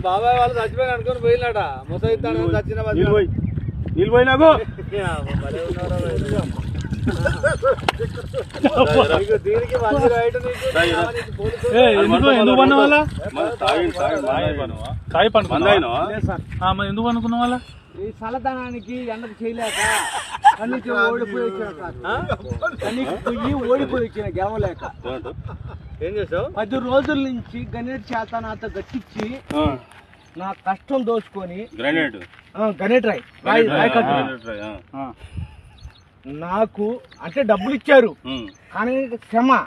బాబాయ్ వాళ్ళు చచ్చిపోయి అనుకుని పోయినాట ముసైతాను చచ్చిన నీళ్ళు పోయి నాకు దీనికి ఎందుకు పన్న వాళ్ళ ఎందుకు అనుకున్న వాళ్ళ ఈ చల్లదనానికి ఎండకు చేయలేక కన్నీకి ఓడిపోయి వచ్చిన గెలవలేక ఏం చేసావు 10 రోజుల నుంచి గణేట్ చేత నాతో గట్టించి నా కష్టం దోచుకొని గణేట్ రాయ్ నాకు అంటే డబ్బులు ఇచ్చారు కానీ క్షమ